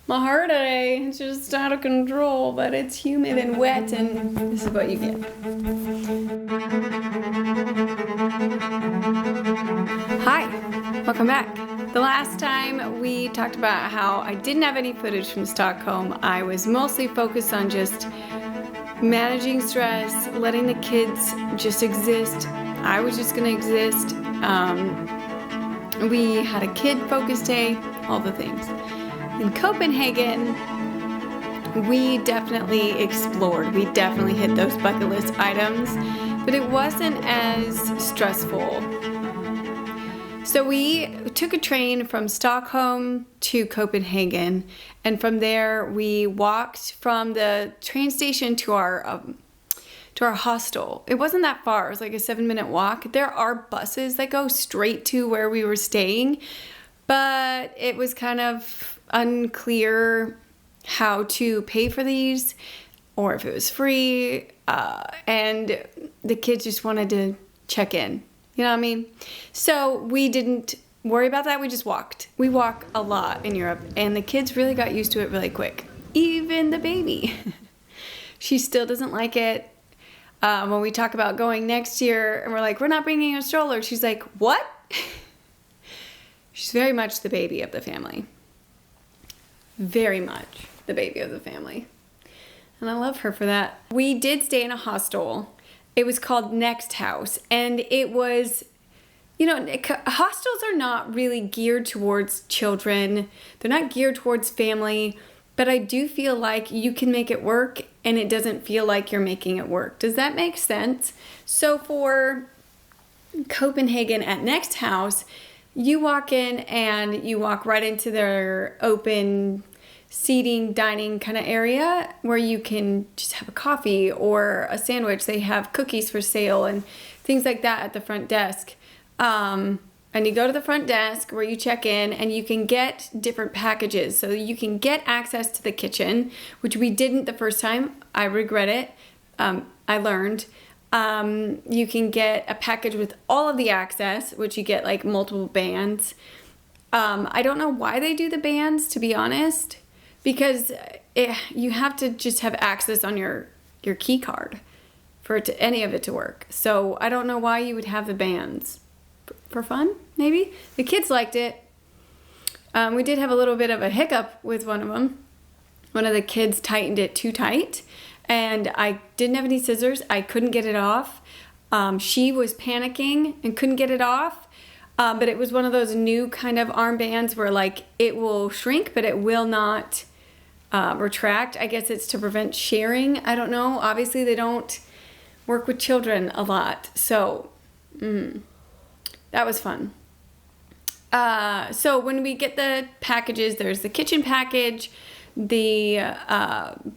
My hair today is just out of control, but it's humid and wet, and this is what you get. Hi, welcome back. The last time we talked about how I didn't have any footage from Stockholm. I was mostly focused on just managing stress, letting the kids just exist. I was just gonna exist. We had a kid-focused day, all the things. In Copenhagen, we definitely explored. We definitely hit those bucket list items, but it wasn't as stressful. So we took a train from Stockholm to Copenhagen, and from there we walked from the train station to our hostel. It wasn't that far. It was like a 7-minute walk. There are buses that go straight to where we were staying, but it was kind of unclear how to pay for these or if it was free, and the kids just wanted to check in. You know what I mean? So we didn't worry about that. We just walked. We walk a lot in Europe, and the kids really got used to it really quick. Even the baby. She still doesn't like it. When we talk about going next year, and we're like, we're not bringing a stroller, she's like, what? She's very much the baby of the family. Very much the baby of the family. And I love her for that. We did stay in a hostel. It was called Next House. And it was, you know, hostels are not really geared towards children. They're not geared towards family. But I do feel like you can make it work and it doesn't feel like you're making it work. Does that make sense? So for Copenhagen at Next House, you walk in and you walk right into their open seating, dining kind of area where you can just have a coffee or a sandwich. They have cookies for sale and things like that at the front desk. And you go to the front desk where you check in and you can get different packages. So you can get access to the kitchen, which we didn't the first time. I regret it. I learned. You can get a package with all of the access, which you get like multiple bands. I don't know why they do the bands, to be honest, because you have to just have access on your key card for any of it to work. So I don't know why you would have the bands. For fun, maybe? The kids liked it. We did have a little bit of a hiccup with one of them. One of the kids tightened it too tight, and I didn't have any scissors. I couldn't get it off. She was panicking and couldn't get it off, but it was one of those new kind of armbands where like it will shrink, but it will not retract. I guess it's to prevent sharing. I don't know. Obviously, they don't work with children a lot, so that was fun. So when we get the packages, there's the kitchen package, the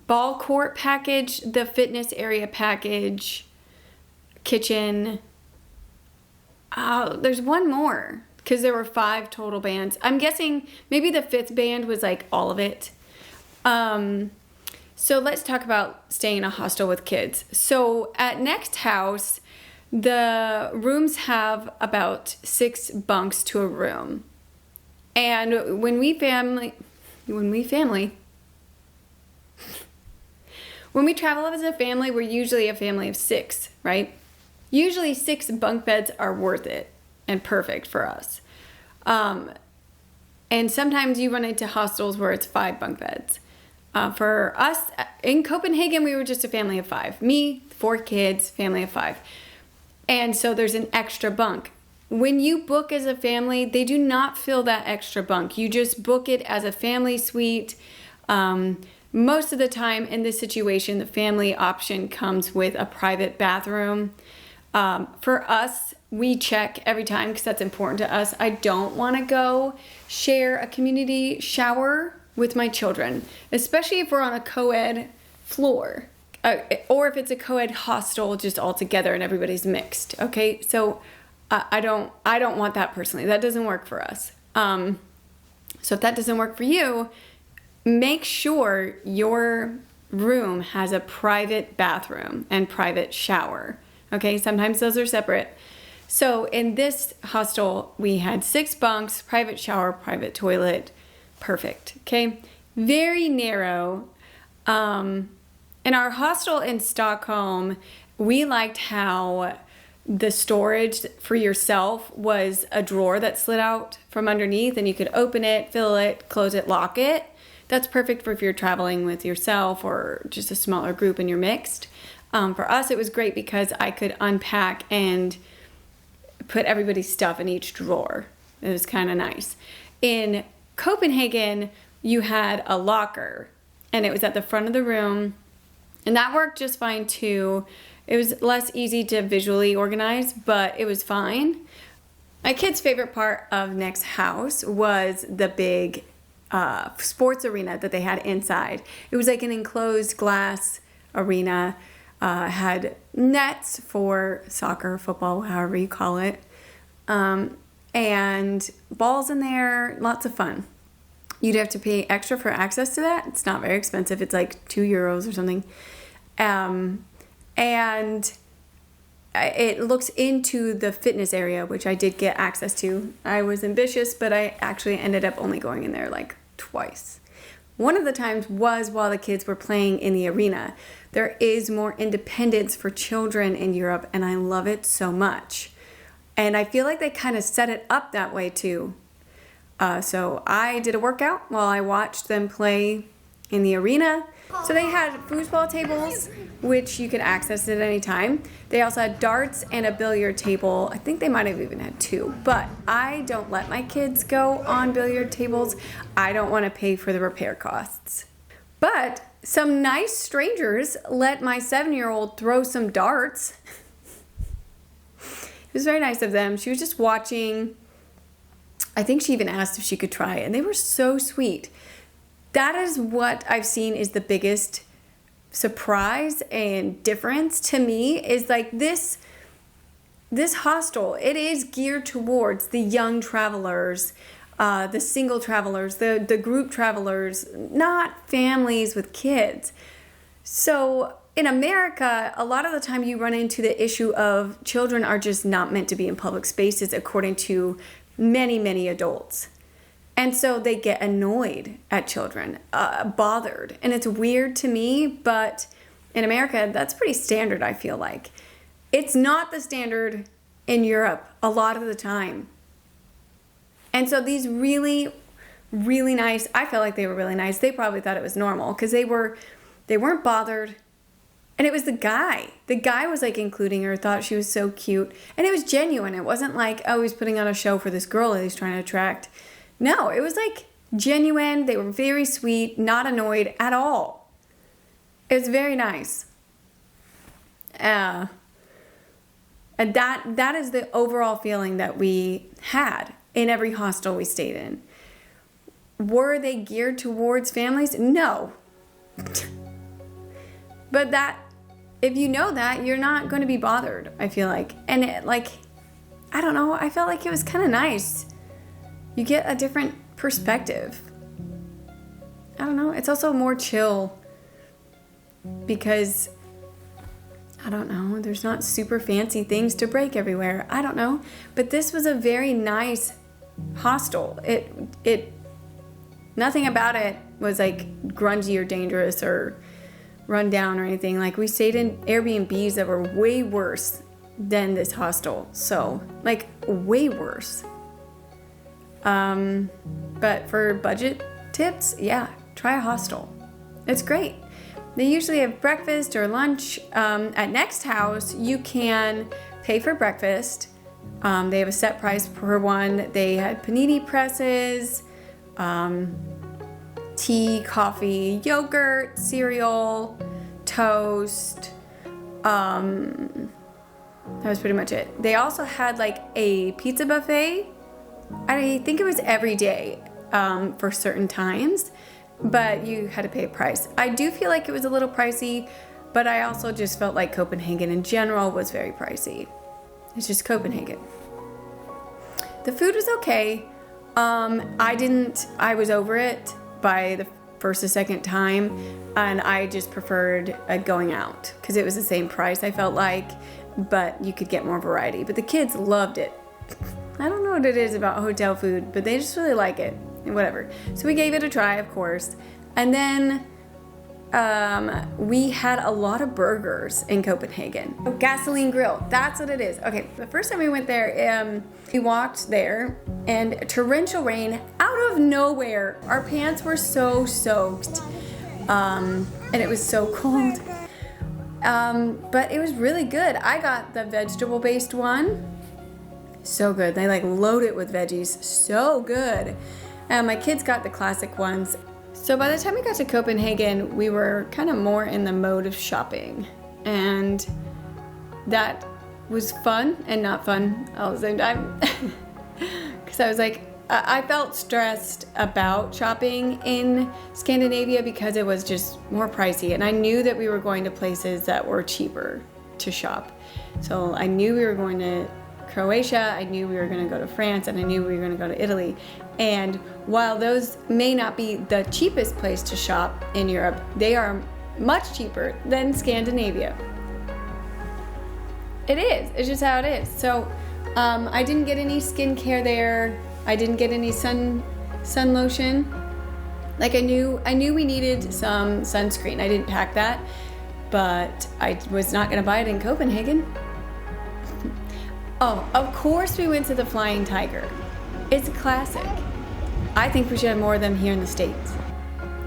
ball court package, the fitness area package, kitchen. There's one more because there were 5 total bands. I'm guessing maybe the 5th band was like all of it. So let's talk about staying in a hostel with kids. So at Next House, the rooms have about 6 bunks to a room. And when we travel as a family, we're usually a family of 6, right? Usually 6 bunk beds are worth it and perfect for us. And sometimes you run into hostels where it's 5 bunk beds. For us, in Copenhagen, we were just a family of 5. Me, 4 kids, family of 5. And so there's an extra bunk. When you book as a family, they do not fill that extra bunk. You just book it as a family suite. Most of the time in this situation, the family option comes with a private bathroom. For us, we check every time because that's important to us. I don't want to go share a community shower with my children, especially if we're on a co-ed floor. Or if it's a co-ed hostel just all together and everybody's mixed. Okay, so I don't want that personally. That doesn't work for us. So if that doesn't work for you, make sure your room has a private bathroom and private shower. Okay, sometimes those are separate. So in this hostel, we had 6 bunks, private shower, private toilet. Perfect. Okay. very narrow. In our hostel in Stockholm, we liked how the storage for yourself was a drawer that slid out from underneath, and you could open it, fill it, close it, lock it. That's perfect for if you're traveling with yourself or just a smaller group and you're mixed. For us, it was great because I could unpack and put everybody's stuff in each drawer. It was kind of nice. In Copenhagen, you had a locker, and it was at the front of the room, and that worked just fine too. It was less easy to visually organize, but it was fine. My kid's favorite part of Next House was the big sports arena that they had inside. It was like an enclosed glass arena, had nets for soccer, football, however you call it, and balls in there, lots of fun. You'd have to pay extra for access to that. It's not very expensive. It's like €2 or something. And it looks into the fitness area, which I did get access to. I was ambitious, but I actually ended up only going in there like twice. One of the times was while the kids were playing in the arena. There is more independence for children in Europe, and I love it so much. And I feel like they kind of set it up that way too. So I did a workout while I watched them play in the arena. So they had foosball tables, which you could access at any time. They also had darts and a billiard table. I think they might have even had 2, but I don't let my kids go on billiard tables. I don't want to pay for the repair costs. But some nice strangers let my 7-year-old throw some darts. It was very nice of them. She was just watching. I think she even asked if she could try, and they were so sweet. That is what I've seen is the biggest surprise and difference to me is like this hostel. It is geared towards the young travelers, the single travelers, the group travelers, not families with kids. So in America, a lot of the time you run into the issue of children are just not meant to be in public spaces according to many adults. And so they get annoyed at children, bothered. And it's weird to me, but in America, that's pretty standard, I feel like. It's not the standard in Europe a lot of the time. And so these really nice, I felt like they were really nice. They probably thought it was normal because they weren't bothered. And it was the guy. The guy was like including her, thought she was so cute. And it was genuine. It wasn't like, oh, he's putting on a show for this girl that he's trying to attract. No, it was like genuine. They were very sweet, not annoyed at all. It was very nice. And that is the overall feeling that we had in every hostel we stayed in. Were they geared towards families? No. But that, if you know that, you're not going to be bothered, I feel like. And I don't know, I felt like it was kind of nice. You get a different perspective. I don't know, it's also more chill because, I don't know, there's not super fancy things to break everywhere. I don't know. But this was a very nice hostel. It nothing about it was like grungy or dangerous or run down or anything. Like we stayed in Airbnbs that were way worse than this hostel. So like way worse. But for budget tips, yeah, try a hostel. It's great. They usually have breakfast or lunch. At Next House, you can pay for breakfast. They have a set price per one. They had panini presses, tea, coffee, yogurt, cereal, toast. That was pretty much it. They also had like a pizza buffet. I think it was every day for certain times, but you had to pay a price. I do feel like it was a little pricey, but I also just felt like Copenhagen in general was very pricey. It's just Copenhagen. The food was okay. I was over it by the first or second time, and I just preferred going out because it was the same price, I felt like, but you could get more variety. But the kids loved it. I don't know what it is about hotel food, but they just really like it and whatever. So we gave it a try, of course. And then we had a lot of burgers in Copenhagen. Oh, gasoline grill, that's what it is. Okay, the first time we went there, we walked there and torrential rain out of nowhere. Our pants were so soaked, and it was so cold. But it was really good. I got the vegetable-based one. So good. They like load it with veggies. So good. And my kids got the classic ones. So by the time we got to Copenhagen, we were kind of more in the mode of shopping. And that was fun and not fun all the same time. Because I was like, I felt stressed about shopping in Scandinavia because it was just more pricey. And I knew that we were going to places that were cheaper to shop. So I knew we were going to Croatia, I knew we were going to go to France, and I knew we were going to go to Italy. And while those may not be the cheapest place to shop in Europe, they are much cheaper than Scandinavia. It is. It's just how it is. So I didn't get any skincare there. I didn't get any sun lotion. Like I knew we needed some sunscreen. I didn't pack that, but I was not going to buy it in Copenhagen. Oh, of course we went to the Flying Tiger. It's a classic. I think we should have more of them here in the States.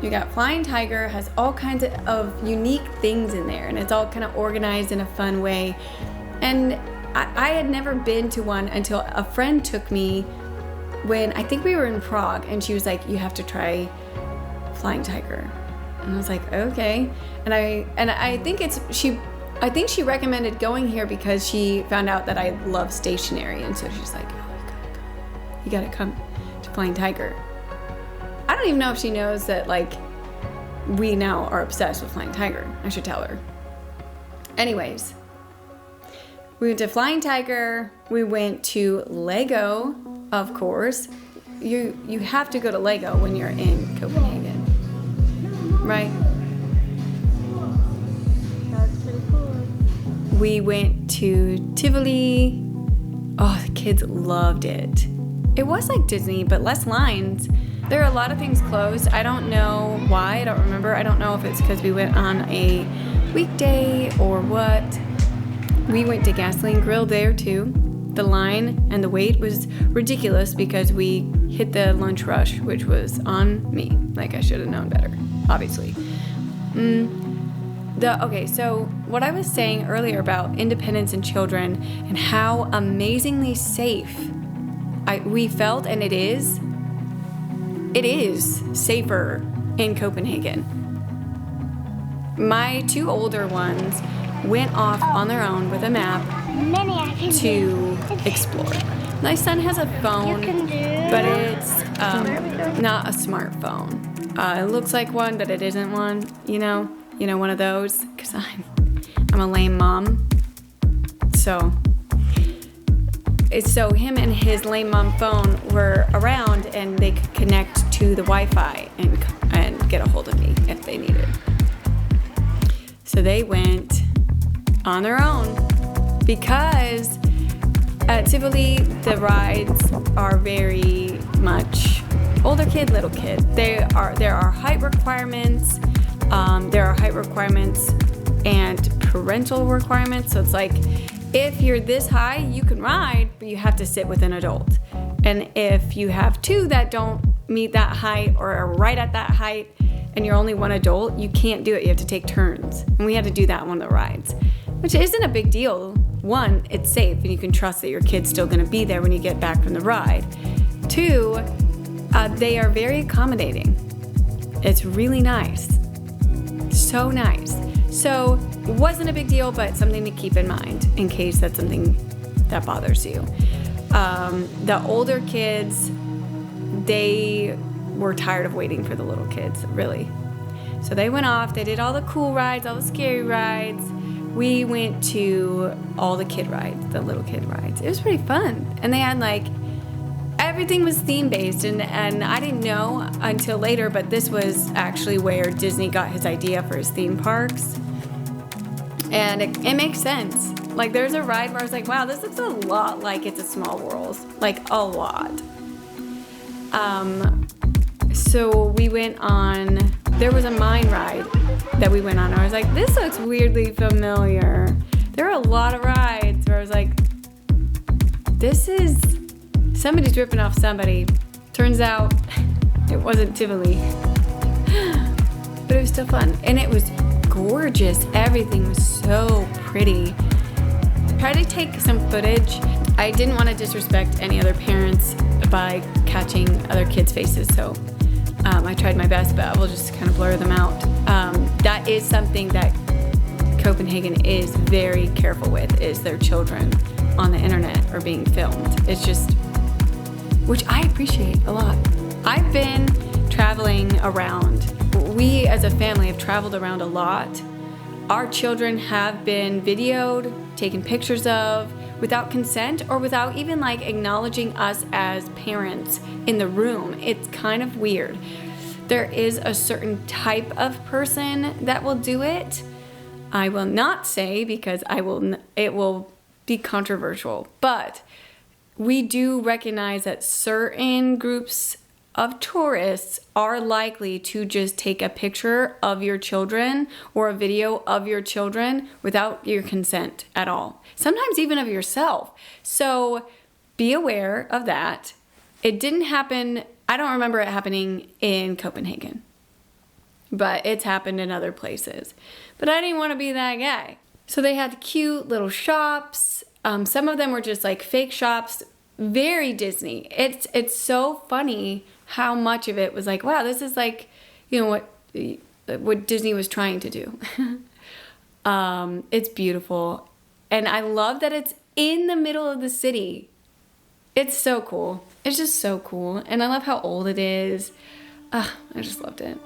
You got Flying Tiger, has all kinds of unique things in there, and it's all kind of organized in a fun way. And I had never been to one until a friend took me when I think we were in Prague, and she was like, you have to try Flying Tiger. And I was like, okay. And I think she recommended going here because she found out that I love stationery, and so she's like, oh, you gotta come to Flying Tiger. I don't even know if she knows that like we now are obsessed with Flying Tiger. I should tell her. Anyways, we went to Flying Tiger. We went to Lego, of course. You have to go to Lego when you're in Copenhagen, right? We went to Tivoli. Oh, the kids loved it. It was like Disney, but less lines. There are a lot of things closed. I don't know why. I don't remember. I don't know if it's because we went on a weekday or what. We went to Gasoline Grill there too. The line and the wait was ridiculous because we hit the lunch rush, which was on me. Like I should have known better, obviously. Okay, so what I was saying earlier about independence in children and how amazingly safe we felt, and it is safer in Copenhagen. My two older ones went off on their own with a map to explore. My son has a phone, but it's not a smartphone. It looks like one, but it isn't one, you know, one of those, because I'm a lame mom. So him and his lame mom phone were around, and they could connect to the Wi-Fi and get a hold of me if they needed. So they went on their own because at Tivoli the rides are very much older kid, little kid. There are height requirements. There are height requirements and parental requirements. So it's like, if you're this high, you can ride, but you have to sit with an adult. And if you have two that don't meet that height or are right at that height, and you're only one adult, you can't do it. You have to take turns. And we had to do that on one of the rides, which isn't a big deal. One, it's safe, and you can trust that your kid's still gonna be there when you get back from the ride. Two, they are very accommodating. It's really nice. So nice. So it wasn't a big deal, but something to keep in mind in case that's something that bothers you. The older kids, they were tired of waiting for the little kids, really. So they went off, they did all the cool rides, all the scary rides. We went to all the kid rides, the little kid rides. It was pretty fun. And they had like, everything was theme-based, and I didn't know until later, but this was actually where Disney got his idea for his theme parks. And it makes sense. Like there's a ride where I was like, wow, this looks a lot like It's a Small World. Like a lot. So we went on There was a mine ride that we went on. I was like, this looks weirdly familiar. There are a lot of rides where I was like, somebody's ripping off somebody. Turns out it wasn't Tivoli. But it was still fun. And it was gorgeous. Everything was so pretty. I tried to take some footage. I didn't want to disrespect any other parents by catching other kids' faces, so I tried my best, but I will just kind of blur them out. That is something that Copenhagen is very careful with, is their children on the internet or being filmed. It's just, which I appreciate a lot. I've been traveling around. We as a family have traveled around a lot. Our children have been videoed, taken pictures of, without consent or without even like acknowledging us as parents in the room. It's kind of weird. There is a certain type of person that will do it. I will not say because it will be controversial, but we do recognize that certain groups of tourists are likely to just take a picture of your children or a video of your children without your consent at all. Sometimes even of yourself. So be aware of that. It didn't happen, I don't remember it happening in Copenhagen, but it's happened in other places. But I didn't want to be that guy. So they had cute little shops. Some of them were just like fake shops, very Disney. It's so funny how much of it was like, wow, this is like, you know, what Disney was trying to do. It's beautiful. And I love that it's in the middle of the city. It's so cool. It's just so cool. And I love how old it is. I just loved it.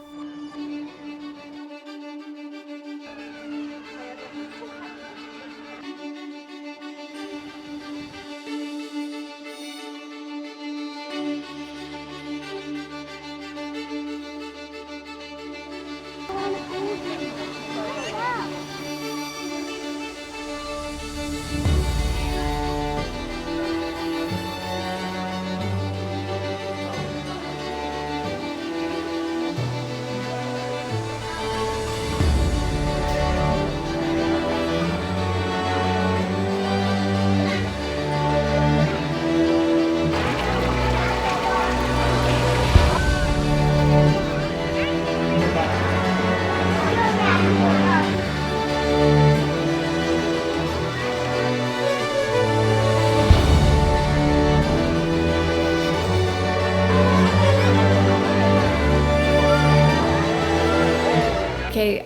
Okay,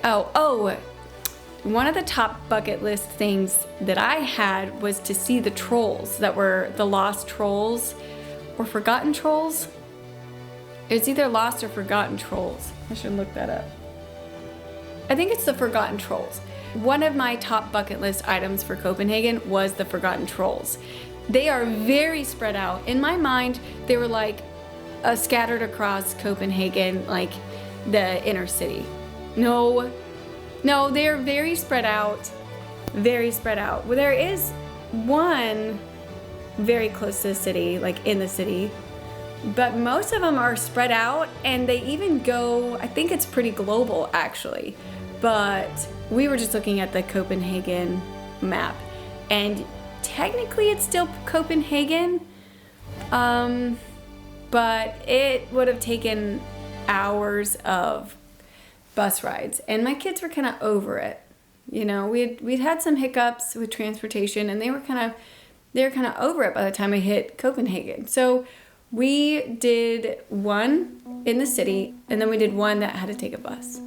one of the top bucket list things that I had was to see the trolls that were the lost trolls or forgotten trolls. It's either lost or forgotten trolls. I should look that up. I think it's the forgotten trolls. One of my top bucket list items for Copenhagen was the forgotten trolls. They are very spread out. In my mind, they were like scattered across Copenhagen, like the inner city. No, they're very spread out, very spread out. Well, there is one very close to the city, like in the city, but most of them are spread out, and they even go, I think it's pretty global actually, but we were just looking at the Copenhagen map, and technically it's still Copenhagen, but it would have taken hours of bus rides, and my kids were kind of over it. You know, we'd had some hiccups with transportation, and they were kind of over it by the time we hit Copenhagen. So we did one in the city, and then we did one that had to take a bus.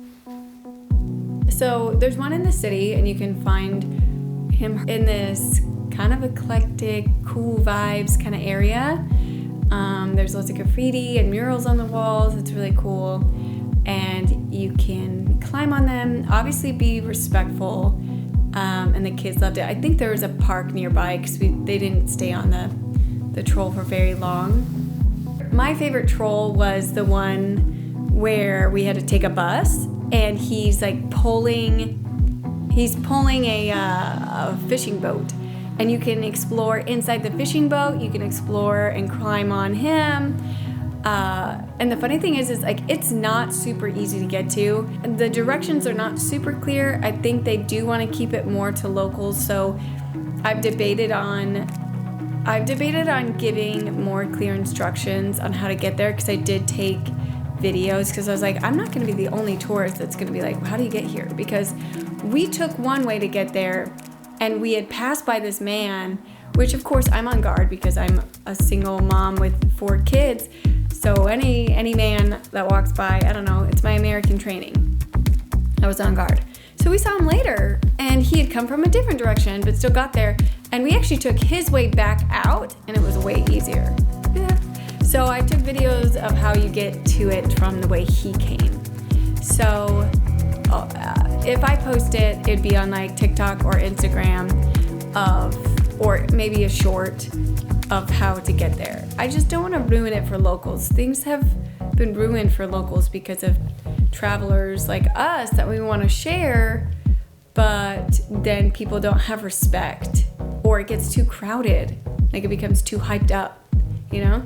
So there's one in the city, and you can find him in this kind of eclectic, cool vibes kind of area. There's lots of graffiti and murals on the walls. It's really cool. And you can climb on them, obviously be respectful, and the kids loved it. I think there was a park nearby because they didn't stay on the troll for very long. My favorite troll was the one where we had to take a bus, and he's like pulling a fishing boat, and you can explore inside the fishing boat. You can explore and climb on him. And the funny thing is like it's not super easy to get to. The directions are not super clear. I think they do want to keep it more to locals. So I've debated on giving more clear instructions on how to get there, because I did take videos, because I was like, I'm not going to be the only tourist that's going to be like, well, how do you get here? Because we took one way to get there, and we had passed by this man, which of course I'm on guard because I'm a single mom with 4 kids. So any man that walks by, I don't know, it's my American training. I was on guard. So we saw him later, and he had come from a different direction, but still got there. And we actually took his way back out, and it was way easier. Yeah. So I took videos of how you get to it from the way he came. So if I post it, it'd be on like TikTok or Instagram or maybe a short of how to get there. I just don't want to ruin it for locals. Things have been ruined for locals because of travelers like us that we want to share, but then people don't have respect, or it gets too crowded, like it becomes too hyped up, you know?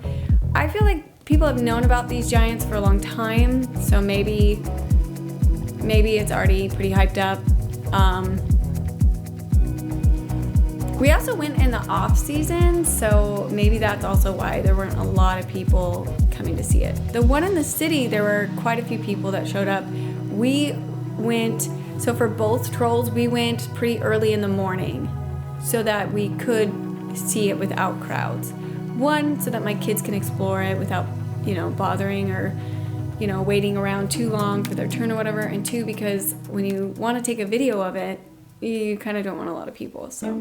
I feel like people have known about these giants for a long time, so maybe it's already pretty hyped up. We also went in the off season, so maybe that's also why there weren't a lot of people coming to see it. The one in the city, there were quite a few people that showed up. We went, so for both trolls, we went pretty early in the morning so that we could see it without crowds. One, so that my kids can explore it without, bothering or, waiting around too long for their turn or whatever. And 2, because when you want to take a video of it, you kind of don't want a lot of people, so.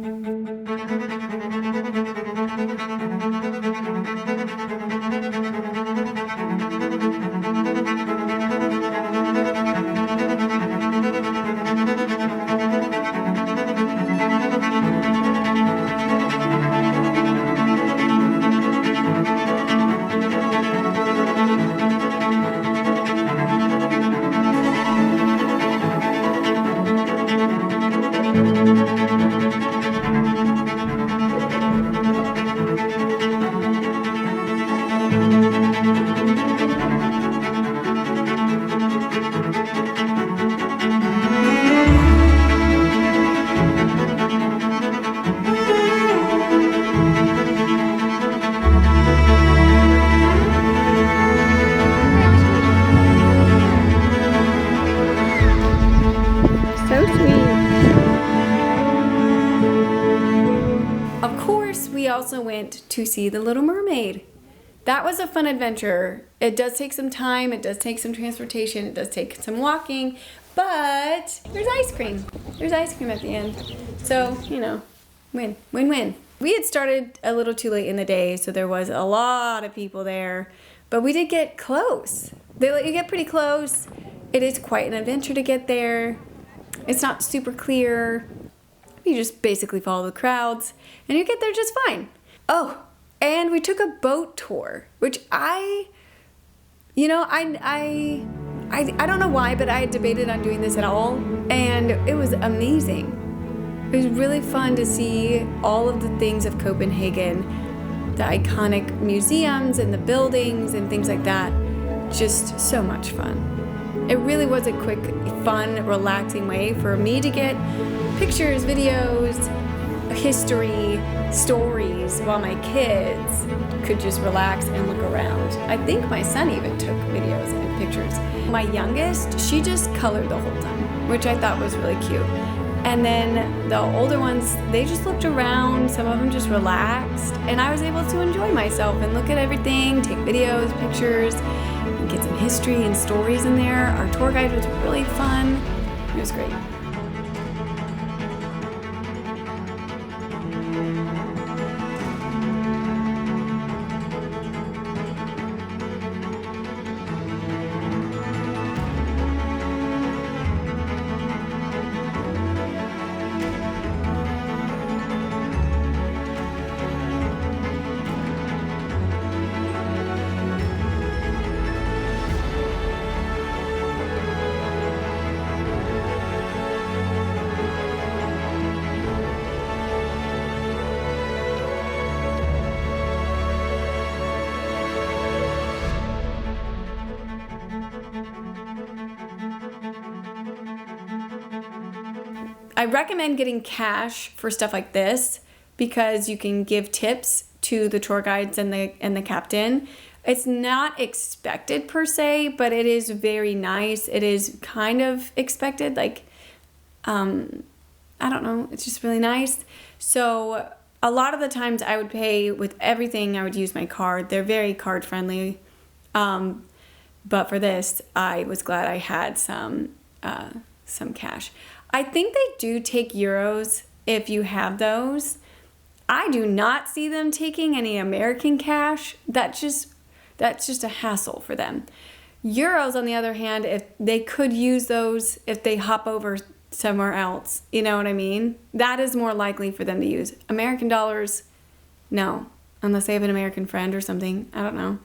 Also went to see The Little Mermaid. That was a fun adventure. It does take some time, it does take some transportation, it does take some walking, but there's ice cream. There's ice cream at the end. So, win, win, win. We had started a little too late in the day, so there was a lot of people there, but we did get close. They let you get pretty close. It is quite an adventure to get there. It's not super clear. You just basically follow the crowds, and you get there just fine. Oh, and we took a boat tour, which I don't know why, but I had debated on doing this at all, and it was amazing. It was really fun to see all of the things of Copenhagen, the iconic museums and the buildings and things like that. Just so much fun. It really was a quick, fun, relaxing way for me to get pictures, videos, history, stories, while my kids could just relax and look around. I think my son even took videos and pictures. My youngest, she just colored the whole time, which I thought was really cute. And then the older ones, they just looked around, some of them just relaxed, and I was able to enjoy myself and look at everything, take videos, pictures, and get some history and stories in there. Our tour guide was really fun. It was great. I recommend getting cash for stuff like this because you can give tips to the tour guides and the captain. It's not expected per se, but it is very nice. It is kind of expected, like, I don't know, it's just really nice. So a lot of the times I would pay with everything, I would use my card. They're very card friendly. But for this, I was glad I had some cash. I think they do take euros if you have those. I do not see them taking any American cash. That's just a hassle for them. Euros, on the other hand, if they could use those if they hop over somewhere else, you know what I mean? That is more likely for them to use. American dollars, no, unless they have an American friend or something. I don't know.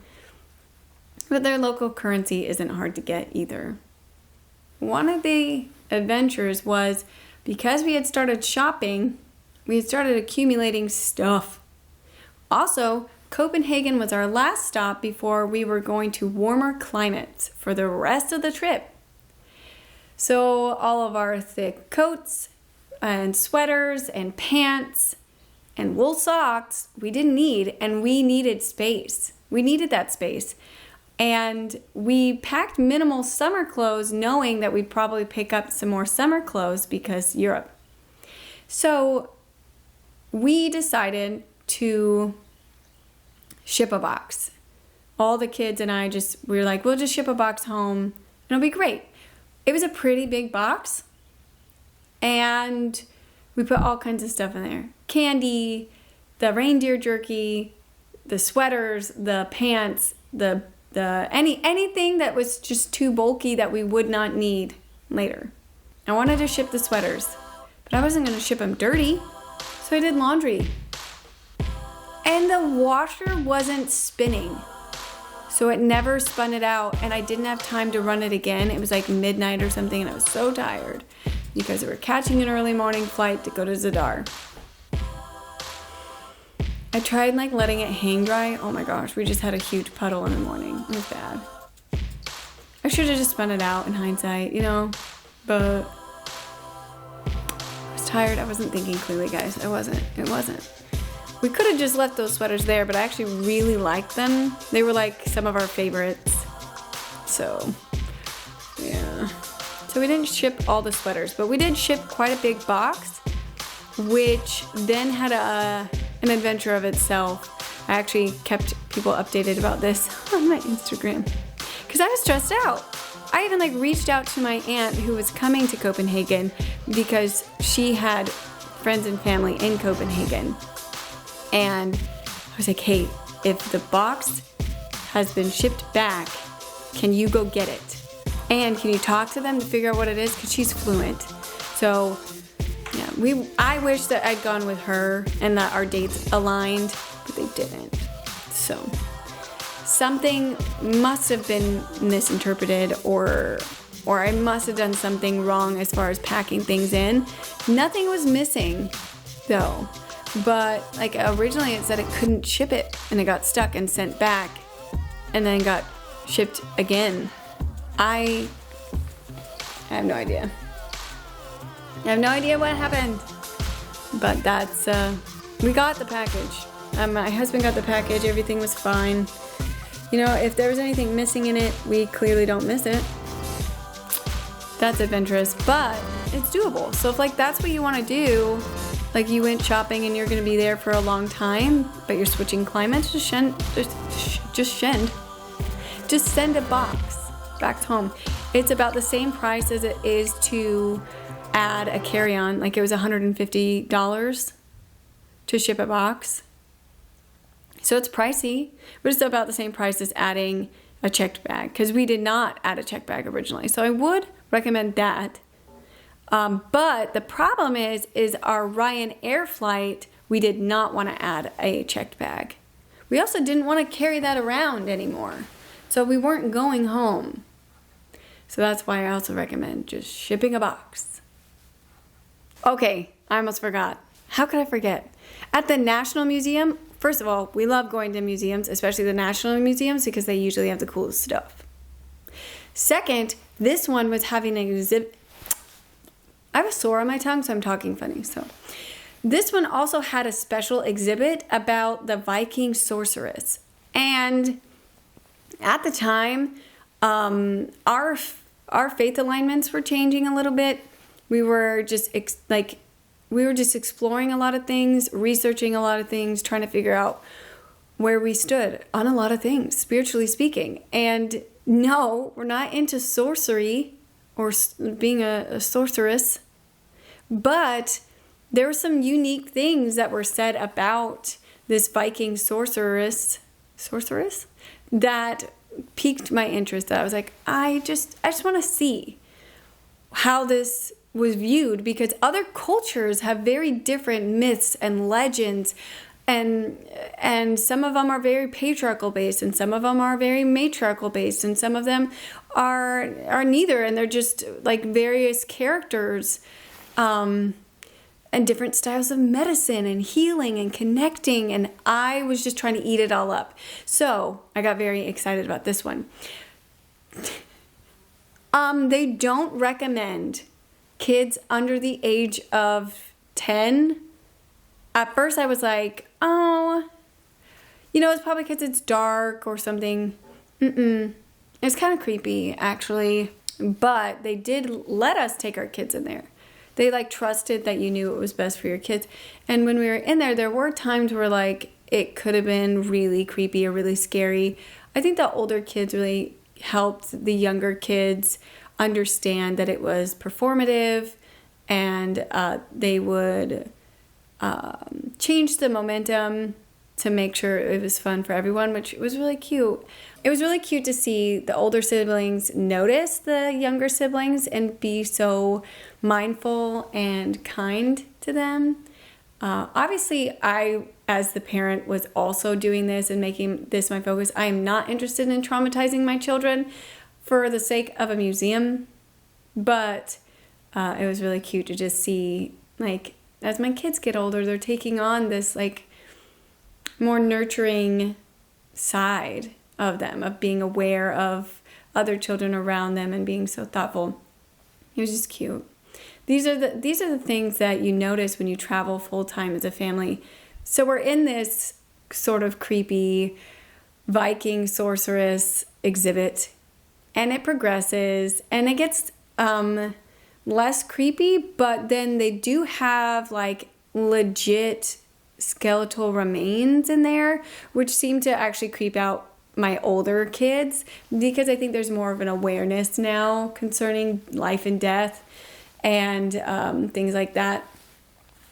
But their local currency isn't hard to get either. One of the adventures was because we had started shopping, we had started accumulating stuff. Also, Copenhagen was our last stop before we were going to warmer climates for the rest of the trip. So all of our thick coats and sweaters and pants and wool socks we didn't need, and we needed space. We needed that space. And we packed minimal summer clothes knowing that we'd probably pick up some more summer clothes because Europe. So we decided to ship a box. All the kids and I we were like, we'll just ship a box home and it'll be great. It was a pretty big box and we put all kinds of stuff in there. Candy, the reindeer jerky, the sweaters, the pants, anything that was just too bulky that we would not need later. I wanted to ship the sweaters, but I wasn't going to ship them dirty, so I did laundry. And the washer wasn't spinning, so it never spun it out, and I didn't have time to run it again. It was like midnight or something, and I was so tired because we were catching an early morning flight to go to Zadar. I tried like letting it hang dry. Oh my gosh, we just had a huge puddle in the morning. It was bad. I should have just spun it out in hindsight, but I was tired. I wasn't thinking clearly, guys. It wasn't. We could have just left those sweaters there, but I actually really liked them. They were like some of our favorites. So, yeah. So we didn't ship all the sweaters, but we did ship quite a big box, which then had an adventure of itself. I actually kept people updated about this on my Instagram because I was stressed out. I even reached out to my aunt who was coming to Copenhagen because she had friends and family in Copenhagen. And I was like, hey, if the box has been shipped back, can you go get it? And can you talk to them to figure out what it is? Because she's fluent. So yeah, I wish that I'd gone with her and that our dates aligned, but they didn't. So something must have been misinterpreted or I must have done something wrong as far as packing things in. Nothing was missing though. But originally it said it couldn't ship it and it got stuck and sent back and then got shipped again. I have no idea. I have no idea what happened. But that's, we got the package. My husband got the package. Everything was fine. If there was anything missing in it, we clearly don't miss it. That's adventurous, but it's doable. So if that's what you want to do, you went shopping and you're going to be there for a long time, but you're switching climates, just send a box back home. It's about the same price as it is to add a carry-on. It was $150 to ship a box. So it's pricey, but it's about the same price as adding a checked bag because we did not add a checked bag originally. So I would recommend that. But the problem is our Ryanair flight, we did not want to add a checked bag. We also didn't want to carry that around anymore. So we weren't going home. So that's why I also recommend just shipping a box. Okay, I almost forgot. How could I forget? At the National Museum, first of all, we love going to museums, especially the national museums, because they usually have the coolest stuff. Second, this one was having an exhibit. I have a sore on my tongue, so I'm talking funny. So this one also had a special exhibit about the Viking sorceress. And at the time, our faith alignments were changing a little bit. We were just exploring a lot of things, researching a lot of things, trying to figure out where we stood on a lot of things, spiritually speaking. And no, we're not into sorcery or being a sorceress, but there were some unique things that were said about this Viking sorceress that piqued my interest. That I was like, I just want to see how this was viewed, because other cultures have very different myths and legends, and some of them are very patriarchal based, and some of them are very matriarchal based, and some of them are neither, and they're just like various characters, and different styles of medicine and healing and connecting, and I was just trying to eat it all up. So I got very excited about this one. They don't recommend kids under the age of 10. At first I was like, oh, it's probably because it's dark or something. It's kind of creepy, actually. But they did let us take our kids in there. They trusted that you knew it was best for your kids. And when we were in there were times where it could have been really creepy or really scary. I think the older kids really helped the younger kids understand that it was performative, and they would change the momentum to make sure it was fun for everyone, which was really cute. It was really cute to see the older siblings notice the younger siblings and be so mindful and kind to them. Obviously, I, as the parent, was also doing this and making this my focus. I am not interested in traumatizing my children for the sake of a museum, but it was really cute to just see, as my kids get older, they're taking on this, more nurturing side of them, of being aware of other children around them and being so thoughtful. It was just cute. These are the things that you notice when you travel full time as a family. So we're in this sort of creepy Viking sorceress exhibit, and it progresses and it gets less creepy, but then they do have legit skeletal remains in there, which seem to actually creep out my older kids, because I think there's more of an awareness now concerning life and death and things like that.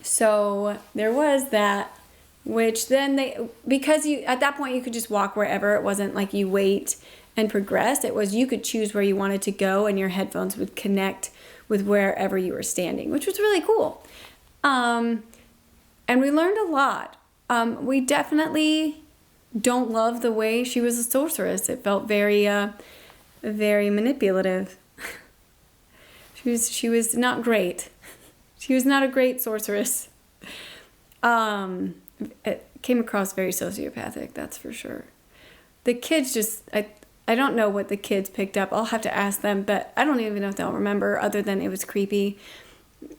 So there was that, which then because at that point you could just walk wherever. It wasn't like you wait and progress. It was you could choose where you wanted to go, and your headphones would connect with wherever you were standing, which was really cool. And we learned a lot. We definitely don't love the way she was a sorceress. It felt very, very manipulative. She was not great. She was not a great sorceress. It came across very sociopathic, that's for sure. The kids I don't know what the kids picked up. I'll have to ask them, but I don't even know if they'll remember, other than it was creepy.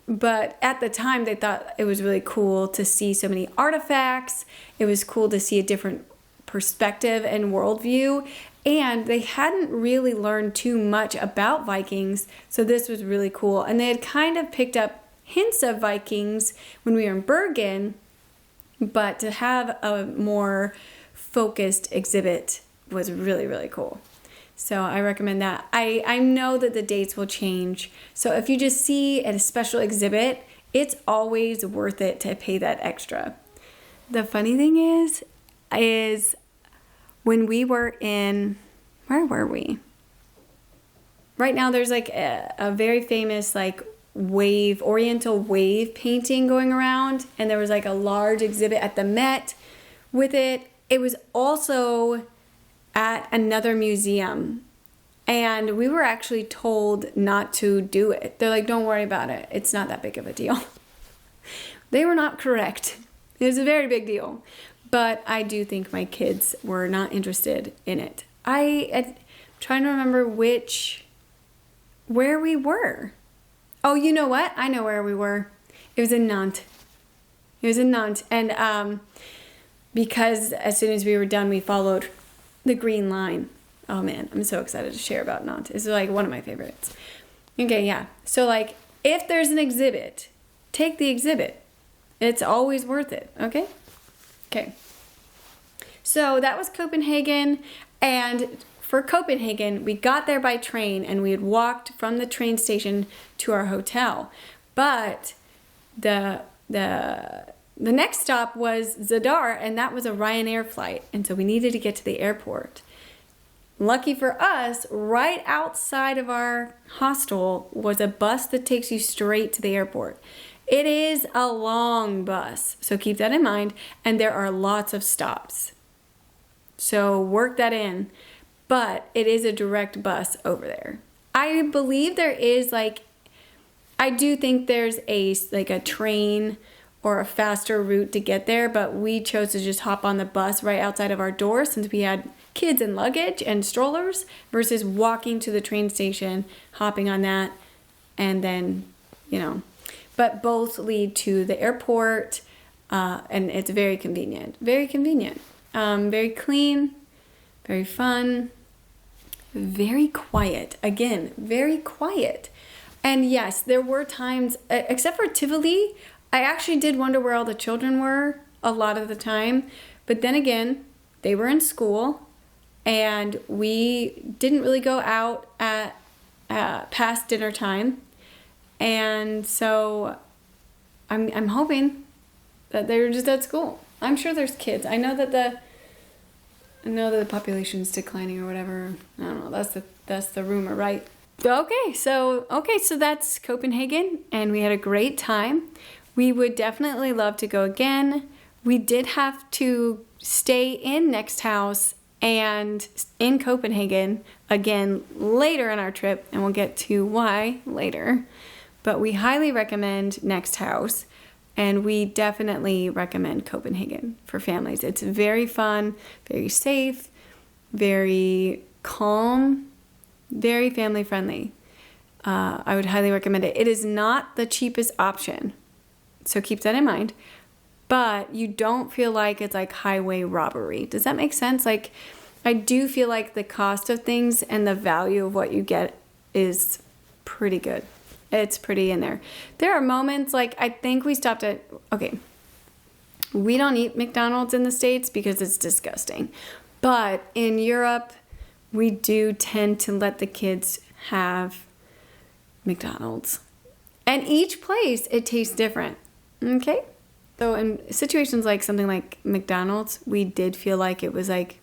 But at the time, they thought it was really cool to see so many artifacts. It was cool to see a different perspective and worldview. And they hadn't really learned too much about Vikings, so this was really cool. And they had kind of picked up hints of Vikings when we were in Bergen, but to have a more focused exhibit was really, really cool. So I recommend that. I know that the dates will change. So if you just see a special exhibit, it's always worth it to pay that extra. The funny thing is when we were in, where were we? Right now there's a very famous oriental wave painting going around, and there was a large exhibit at the Met with it. It was also at another museum, and we were actually told not to do it. They're like, don't worry about it. It's not that big of a deal. They were not correct. It was a very big deal. But I do think my kids were not interested in it. I'm trying to remember where we were. Oh, you know what? I know where we were. It was in Nantes. It was in Nantes. And because as soon as we were done, we followed the green line. Oh man, I'm so excited to share about Nantes. It's like one of my favorites. Okay, yeah. So like, if there's an exhibit, take the exhibit. It's always worth it, okay? Okay. So that was Copenhagen. And for Copenhagen, we got there by train and we had walked from the train station to our hotel. But the next stop was Zadar, and that was a Ryanair flight. And so we needed to get to the airport. Lucky for us, right outside of our hostel was a bus that takes you straight to the airport. It is a long bus, so keep that in mind. And there are lots of stops. So work that in. But it is a direct bus over there. I believe there is I do think there's a train or a faster route to get there, but we chose to just hop on the bus right outside of our door since we had kids and luggage and strollers versus walking to the train station, hopping on that, and then, but both lead to the airport, and it's very convenient. Very convenient. Very clean, very fun, very quiet. Again, very quiet. And yes, there were times, except for Tivoli, I actually did wonder where all the children were a lot of the time. But then again, they were in school and we didn't really go out at past dinner time. And so I'm hoping that they were just at school. I'm sure there's kids. I know that the population's declining or whatever. I don't know. That's the rumor, right? Okay, so that's Copenhagen, and we had a great time. We would definitely love to go again. We did have to stay in Next House and in Copenhagen again later in our trip, and we'll get to why later. But we highly recommend Next House, and we definitely recommend Copenhagen for families. It's very fun, very safe, very calm, very family friendly. I would highly recommend it. It is not the cheapest option, so keep that in mind. But you don't feel like it's like highway robbery. Does that make sense? Like, I do feel like the cost of things and the value of what you get is pretty good. It's pretty in there. There are moments like, I think we stopped at, okay, we don't eat McDonald's in the States because it's disgusting. But in Europe, we do tend to let the kids have McDonald's. And each place, it tastes different. Okay? So in situations like something like McDonald's, we did feel like it was like,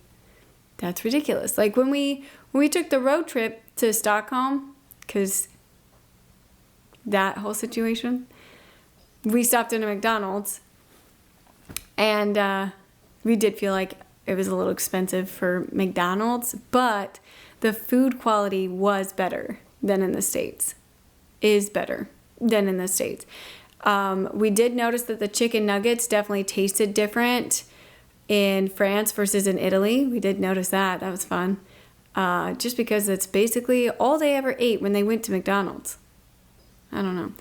that's ridiculous. Like when we took the road trip to Stockholm, because that whole situation, we stopped in a McDonald's, and we did feel like it was a little expensive for McDonald's, but the food quality was better than in the States. Is better than in the States. We did notice that the chicken nuggets definitely tasted different in France versus in Italy. We did notice that. That was fun. Just because it's basically all they ever ate when they went to McDonald's. I don't know.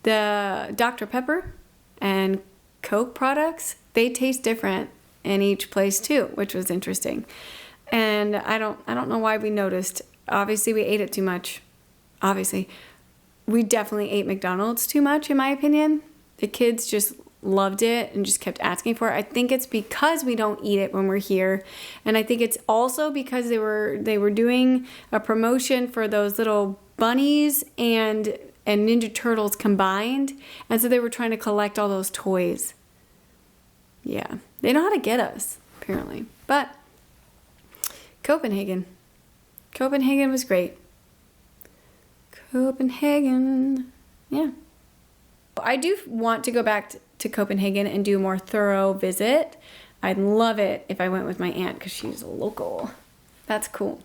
The Dr. Pepper and Coke products, they taste different in each place too, which was interesting. And I don't know why we noticed. Obviously, we ate it too much. Obviously. We definitely ate McDonald's too much, in my opinion. The kids just loved it and just kept asking for it. I think it's because we don't eat it when we're here. And I think it's also because they were doing a promotion for those little bunnies and Ninja Turtles combined. And so they were trying to collect all those toys. Yeah. They know how to get us, apparently. But Copenhagen was great. Copenhagen. Yeah. I do want to go back to Copenhagen and do a more thorough visit. I'd love it if I went with my aunt because she's local. That's cool.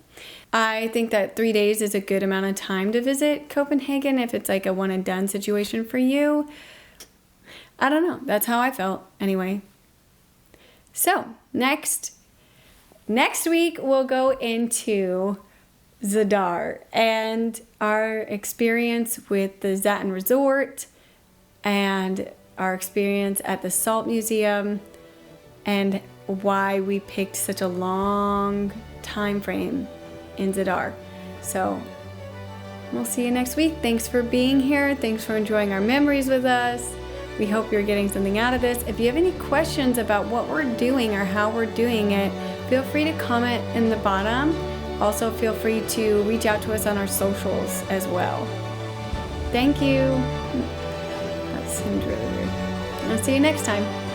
I think that 3 days is a good amount of time to visit Copenhagen if it's like a one and done situation for you. I don't know. That's how I felt anyway. So next week we'll go into Zadar and our experience with the Zatin Resort and our experience at the Salt Museum and why we picked such a long time frame in Zadar. So we'll see you next week. Thanks for being here. Thanks for enjoying our memories with us. We hope you're getting something out of this. If you have any questions about what we're doing or how we're doing it, feel free to comment in the bottom. Also, feel free to reach out to us on our socials as well. Thank you. That seemed really weird. I'll see you next time.